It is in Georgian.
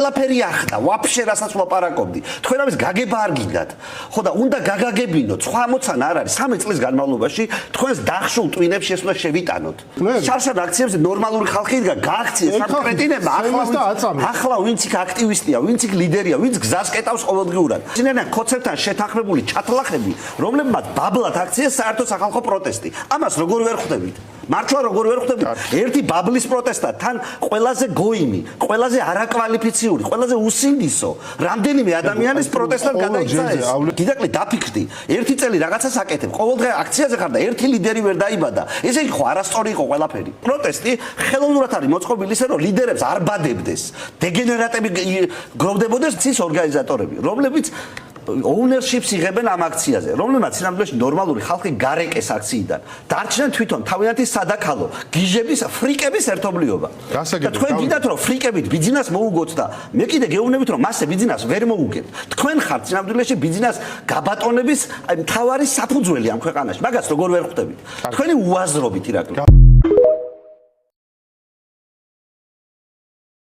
ყველაფერი ახდა, ვაფშე რასაც ვლაპარაკობდი. თქვენ ამის გაგება არ გინდათ. ხო და უნდა გაგაგებინოთ, სხვა ამოცანა არ არის. 3 წლის განმავლობაში თქვენს დახშულ ტვინებს შესვლა შევიტანოთ. შარშან აქციებზე ნორმალური ხალხი იდგა, გააქციეს ამ კრეტინებმა, ახლა ვინც იქ აქტივისტია, ვინც იქ ლიდერია, ვინც გზას კეტავს ყოველდღიურად. ძინერან ქოცებთან შეთანხმებული ჩათლახები, რომლებმაც ბაბლად აქციეს საერთო სახალხო პროტესტი. ამას როგორ ვერ ხვდებით? მართლა როგორ ვერ ხვდებით? ერთი ბაბლის პროტესტად თან ყველაზე გოიმი, ყველაზე არაკვალიფიციური, ყველაზე უსინდისო, რამდენიმე ადამიანის პროტესტად გადაიქცა ეს. დიდაკლი დაფიქრდი, ერთი წელი რაღაცას აკეთებ, ყოველდღე აქციაზე ხარ და ერთი ლიდერი ვერ დაიბადა. ესე იგი ხო არასწორი იყო ყველაფერი. პროტესტი ხელოვნურად არის მოწყობილი ისე რომ ლიდერებს არ ბადებდეს, დეგენერატები გროვდებოდეს ცის ორგანიზატორები, რომლებიც ownership-ს იღებენ ამ აქციაზე, რომლებმაც სინამდვილეში ნორმალური ხალხი გარეკეს აქციიდან. დარჩნენ თვითონ თავიანთი სადაქალო, გიჟების, ფრიკების ერთობლიობა. და თქვენ გინდათ რომ ფრიკებით ბიზნეს მოუგოთ და მე კიდე გეუბნებით რომ მასე ბიზნეს ვერ მოუგებთ. თქვენ ხართ სინამდვილეში ბიზნეს გაბატონების მთავარი საფუძველი ამ ქვეყანაში. მაგას როგორ ვერ ხვდებით? თქვენი უაზრობით ირაკლი.